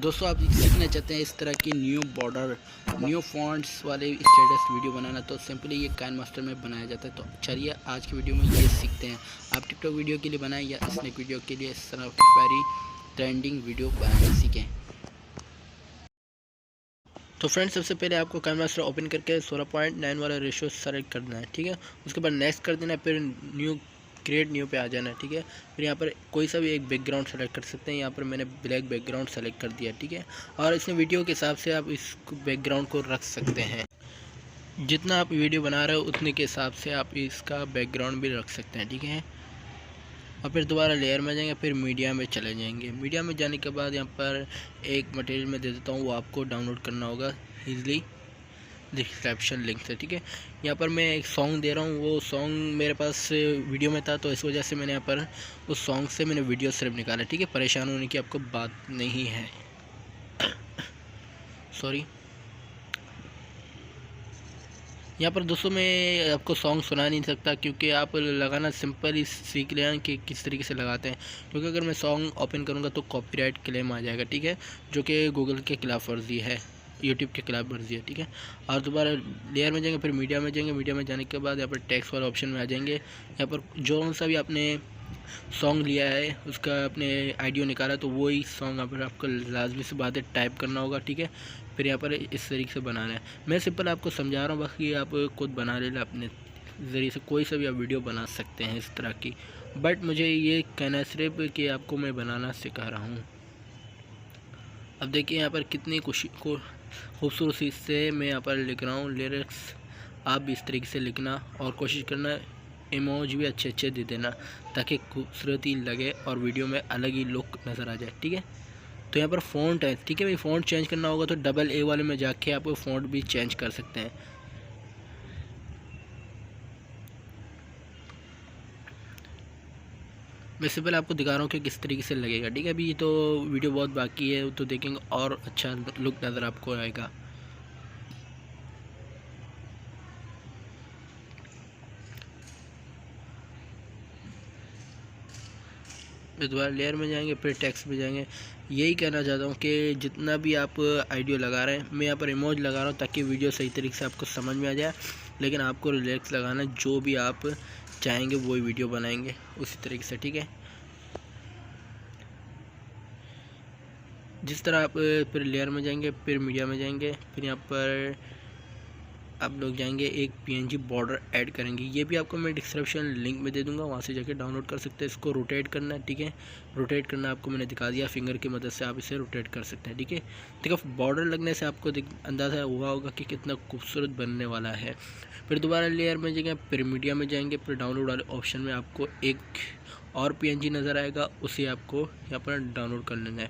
दोस्तों आप सीखना चाहते हैं इस तरह की न्यू बॉर्डर न्यू फॉन्ट्स वाले स्टेटस वीडियो बनाना, तो सिंपली ये काइनमास्टर में बनाया जाता है। तो चलिए आज की वीडियो में ये सीखते हैं। आप टिकटॉक वीडियो के लिए बनाएं या स्नैक वीडियो के लिए इस तरह की प्यारी ट्रेंडिंग वीडियो बनाना सीखें। तो फ्रेंड्स, सबसे पहले आपको काइनमास्टर ओपन करके 16:9 वाला रेशियो सेलेक्ट करना है, ठीक है। उसके बाद नेक्स्ट कर देना है, फिर न्यू क्रिएट न्यू पे आ जाना है, ठीक है। फिर यहाँ पर कोई सा भी एक बैकग्राउंड सेलेक्ट कर सकते हैं। यहाँ पर मैंने ब्लैक बैकग्राउंड सेलेक्ट कर दिया, ठीक है। और इसमें वीडियो के हिसाब से आप इस बैकग्राउंड को रख सकते हैं। जितना आप वीडियो बना रहे हो उतने के हिसाब से आप इसका बैकग्राउंड भी रख सकते हैं, ठीक है। और फिर दोबारा लेयर में जाएंगे, फिर मीडिया में चले जाएंगे। मीडिया में जाने के बाद यहाँ पर एक मटेरियल में दे देता हूँ, वो आपको डाउनलोड करना होगा ईज़िली डिस्क्रिप्शन लिंक से, ठीक है। यहाँ पर मैं एक सॉन्ग दे रहा हूँ, वो सॉन्ग मेरे पास वीडियो में था, तो इस वजह से मैंने यहाँ पर उस सॉन्ग से मैंने वीडियो सिर्फ निकाला, ठीक है। परेशान होने की आपको बात नहीं है, सॉरी। यहाँ पर दोस्तों मैं आपको सॉन्ग सुना नहीं सकता, क्योंकि आप लगाना सिंपल ही सीख लें कि किस तरीके से लगाते हैं। क्योंकि अगर मैं सॉन्ग ओपन करूँगा तो कॉपीराइट क्लेम आ जाएगा, ठीक है, जो कि गूगल के खिलाफ वर्जी है, यूट्यूब के खिलाफ वर्जी है, ठीक है। और दोबारा लेयर में जाएंगे, फिर मीडिया में जाएंगे। मीडिया में जाने के बाद यहाँ पर टेक्स्ट वाला ऑप्शन में आ जाएंगे। यहाँ पर जो सा भी आपने सॉन्ग लिया है उसका आपने आइडियो निकाला, तो वही सॉन्ग यहाँ पर आपको लाजमी से बात है टाइप करना होगा, ठीक है। फिर यहाँ पर इस तरीके से बनाना है। मैं सिंपल आपको समझा रहा हूँ, बाकी आप खुद बना लेना अपने ज़रिए से। कोई सा भी आप वीडियो बना सकते हैं इस तरह की, बट मुझे ये कहना है सिर्फ कि आपको मैं बनाना सिखा रहा हूँ। अब देखिए यहाँ पर कितनी खूबसूरती से मैं यहाँ पर लिख रहा हूँ लिरिक्स। आप भी इस तरीके से लिखना और कोशिश करना इमोज भी अच्छे अच्छे दे देना, ताकि खूबसूरती लगे और वीडियो में अलग ही लुक नज़र आ जाए, ठीक है। तो यहाँ पर फ़ॉन्ट है, ठीक है भाई। फ़ॉन्ट चेंज करना होगा तो AA वाले में जाके आप फ़ॉन्ट भी चेंज कर सकते हैं। मैं सिंपल आपको दिखा रहा हूँ कि किस तरीके से लगेगा, ठीक है। अभी तो वीडियो बहुत बाकी है, तो देखेंगे और अच्छा लुक नज़र आपको आएगा। फिर दोबारा लेयर में जाएंगे, फिर टेक्स्ट में जाएंगे। यही कहना चाहता हूँ कि जितना भी आप आइडियो लगा रहे हैं, मैं यहाँ पर इमोज लगा रहा हूँ ताकि वीडियो सही तरीके से आपको समझ में आ जाए। लेकिन आपको रिलैक्स लगाना, जो भी आप चाहेंगे वही वीडियो बनाएंगे उसी तरीके से, ठीक है। जिस तरह आप फिर लेयर में जाएंगे, फिर मीडिया में जाएंगे, फिर यहाँ पर आप लोग जाएंगे एक PNG बॉर्डर ऐड करेंगे। ये भी आपको मैं डिस्क्रिप्शन लिंक में दे दूंगा, वहाँ से जाके डाउनलोड कर सकते हैं। इसको रोटेट करना है, ठीक है। रोटेट करना आपको मैंने दिखा दिया, फिंगर की मदद से आप इसे रोटेट कर सकते हैं, ठीक है। देखो बॉर्डर लगने से आपको अंदाज़ा हुआ होगा कि कितना खूबसूरत बनने वाला है। फिर दोबारा लेयर में जाएंगे, फिर मीडिया में जाएंगे, फिर डाउनलोड वाले ऑप्शन में आपको एक और PNG नज़र आएगा, उसे आपको यहाँ पर डाउनलोड कर लेना है।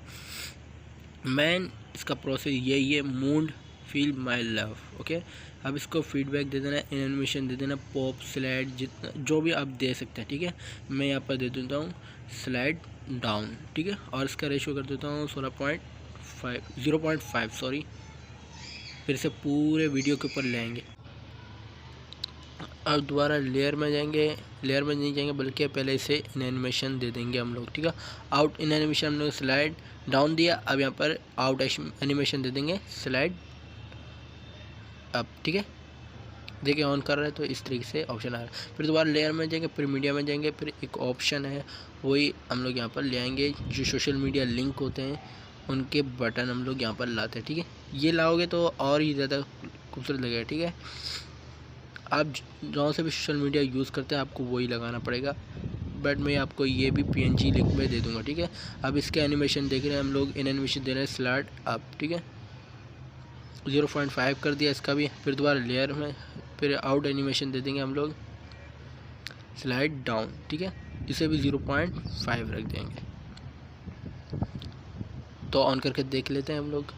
मैन इसका प्रोसेस यही है, mood feel my love, okay. अब इसको फीडबैक दे देना, एनिमेशन दे देना, पॉप स्लाइड जितना जो भी आप दे सकते हैं, ठीक है। मैं यहाँ पर दे देता हूँ स्लाइड डाउन, ठीक है। और इसका रेशियो कर देता हूँ 0.5 सॉरी। फिर से पूरे वीडियो के ऊपर ले आएंगे। अब दोबारा लेयर में जाएंगे, लेयर में नहीं जाएंगे बल्कि पहले इसे इन एनिमेशन दे देंगे हम लोग, ठीक है। आउट इन एनिमेशन हम लोग स्लाइड डाउन दिया, अब यहाँ पर आउट एनिमेशन दे देंगे स्लाइड अब, ठीक है। देखिए ऑन कर रहे हैं तो इस तरीके से ऑप्शन आ रहा है। फिर दोबारा लेयर में जाएंगे, फिर मीडिया में जाएंगे, फिर एक ऑप्शन है वही हम लोग यहाँ पर ले आएंगे। जो सोशल मीडिया लिंक होते हैं उनके बटन हम लोग यहाँ पर लाते हैं, ठीक है। ये लाओगे तो और ही ज़्यादा खूबसूरत लगेगा, ठीक है। आप जहाँ से भी सोशल मीडिया यूज़ करते हैं आपको वही लगाना पड़ेगा, बट मैं आपको ये भी PNG लिंक में दे दूँगा, ठीक है। अब इसके एनिमेशन देख रहे हैं हम लोग, इन एनिमेशन दे रहे हैं स्लाइड अप, ठीक है। 0.5 कर दिया इसका भी। फिर दोबारा लेयर में फिर आउट एनिमेशन दे देंगे हम लोग स्लाइड डाउन, ठीक है। इसे भी 0.5 रख देंगे। तो ऑन करके देख लेते हैं हम लोग,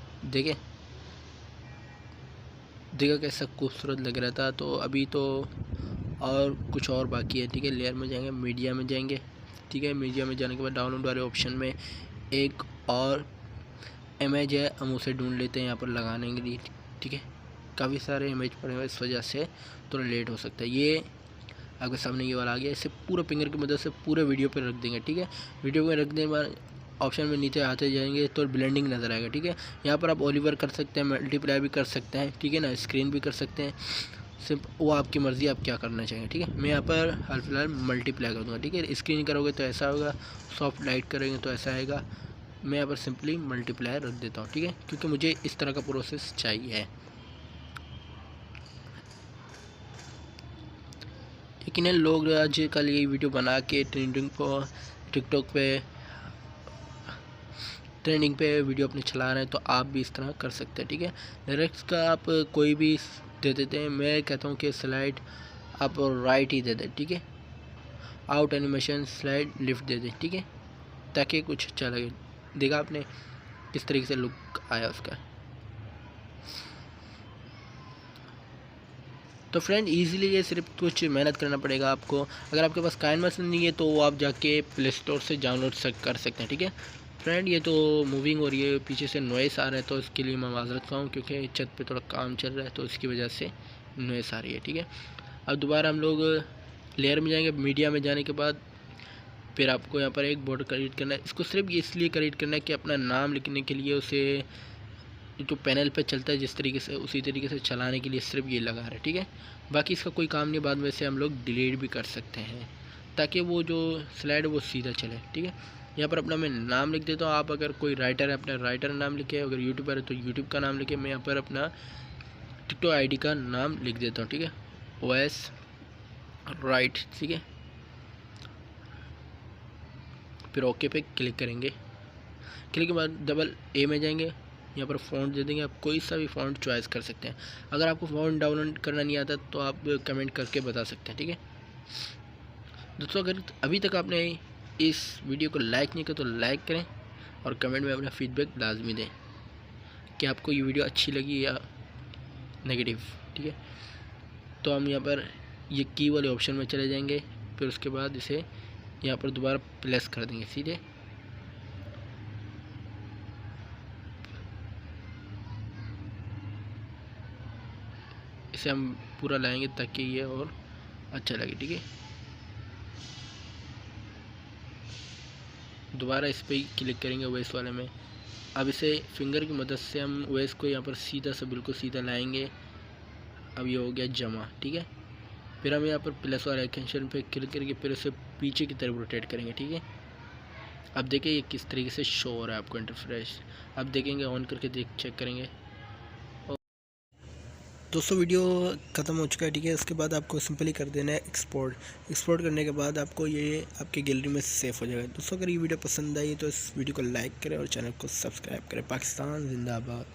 देखा कैसा खूबसूरत लग रहा था। तो अभी तो और कुछ और बाकी है, ठीक है। लेयर में जाएंगे, मीडिया में जाएंगे, ठीक है। मीडिया में जाने के बाद डाउनलोड वाले ऑप्शन में एक और इमेज है, हम उसे ढूंढ लेते हैं यहाँ पर लगाने के लिए, ठीक है। काफ़ी सारे इमेज पड़े हुए, इस वजह से थोड़ा लेट हो सकता है। ये आपके सामने ये वाला आ गया। इसे पूरा फिंगर की मदद से पूरे वीडियो पे रख देंगे, ठीक है। वीडियो में रखने के बाद ऑप्शन में नीचे आते जाएंगे तो ब्लेंडिंग नज़र आएगा, ठीक है। यहाँ पर आप ओलिवर कर सकते हैं, मल्टीप्लाई भी कर सकते हैं, ठीक है ना, स्क्रीन भी कर सकते हैं, सिर्फ वो आपकी मर्ज़ी, आप क्या करना चाहेंगे, ठीक है। मैं यहाँ पर हाल फिलहाल मल्टीप्लाई कर दूँगा, ठीक है। स्क्रीन करोगे तो ऐसा होगा, सॉफ्ट लाइट करेंगे तो ऐसा आएगा। मैं यहाँ पर सिंपली मल्टीप्लायर रख देता हूँ, ठीक है, क्योंकि मुझे इस तरह का प्रोसेस चाहिए। लेकिन लोग आजकल ये वीडियो बना के टिकटॉक पे ट्रेंडिंग पे वीडियो अपने चला रहे हैं, तो आप भी इस तरह कर सकते हैं, ठीक है। लिरिक्स का आप कोई भी दे देते हैं, मैं कहता हूँ कि स्लाइड आप राइट ही दे दें, ठीक है। आउट एनिमेशन स्लाइड लिफ्ट दे दें, ठीक है, ताकि कुछ अच्छा लगे। देखा आपने किस तरीके से लुक आया उसका। तो फ्रेंड इजीली ये सिर्फ कुछ मेहनत करना पड़ेगा आपको। अगर आपके पास काइनमास्टर नहीं है तो वो आप जाके प्ले स्टोर से डाउनलोड कर सकते हैं, ठीक है। फ्रेंड ये तो मूविंग और ये पीछे से नॉइस आ रहा है, तो इसके लिए मैं माजरत चाहूँ, क्योंकि छत पे थोड़ा काम चल रहा है तो इसकी वजह से नॉइस आ रही है, ठीक है। अब दोबारा हम लोग लेयर में जाएंगे। मीडिया में जाने के बाद फिर आपको यहाँ पर एक बॉर्डर क्रिएट करना है। इसको सिर्फ इसलिए क्रिएट करना है कि अपना नाम लिखने के लिए उसे जो पैनल पे चलता है जिस तरीके से, उसी तरीके से चलाने के लिए सिर्फ ये लगा रहा है, ठीक है। बाकी इसका कोई काम नहीं, बाद में से हम लोग डिलीट भी कर सकते हैं ताकि वो जो स्लाइड है वो सीधा चले, ठीक है। यहाँ पर अपना मैं नाम लिख देता हूँ। आप अगर कोई राइटर है अपना राइटर नाम लिखे, अगर यूट्यूबर है तो यूट्यूब का नाम लिखे। मैं यहाँ पर अपना टिकटॉक आईडी का नाम लिख देता हूँ, ठीक है, OS राइट, ठीक है। फिर ओके पे क्लिक करेंगे। क्लिक के बाद डबल ए में जाएंगे, यहाँ पर फ़ॉन्ट दे देंगे। आप कोई सा भी फ़ॉन्ट चॉइस कर सकते हैं। अगर आपको फ़ॉन्ट डाउनलोड करना नहीं आता तो आप कमेंट करके बता सकते हैं, ठीक है दोस्तों। अगर अभी तक आपने इस वीडियो को लाइक नहीं किया तो लाइक करें और कमेंट में अपना फीडबैक लाजमी दें कि आपको ये वीडियो अच्छी लगी या नेगेटिव, ठीक है। तो हम यहाँ पर ये की वाले ऑप्शन में चले जाएंगे, फिर उसके बाद इसे यहाँ पर दोबारा प्लेस कर देंगे सीधे। इसे हम पूरा लाएंगे ताकि ये और अच्छा लगे, ठीक है। दोबारा इस पर क्लिक करेंगे वेस्ट वाले में। अब इसे फिंगर की मदद से हम वेस्ट को यहाँ पर सीधा से बिल्कुल सीधा लाएंगे। अब ये हो गया जमा, ठीक है। फिर हम यहाँ पर प्लस वाले आइकन पे क्लिक करके फिर इसे पीछे की तरफ रोटेट करेंगे, ठीक है। अब देखिए ये किस तरीके से शो हो रहा है आपको इंटरफेस। अब देखेंगे, ऑन करके चेक करेंगे। दोस्तों वीडियो ख़त्म हो चुका है, ठीक है। उसके बाद आपको सिंपली कर देना है एक्सपोर्ट करने के बाद आपको ये आपके गैलरी में सेव हो जाएगा। दोस्तों अगर ये वीडियो पसंद आई तो इस वीडियो को लाइक करें और चैनल को सब्सक्राइब करें। पाकिस्तान जिंदाबाद।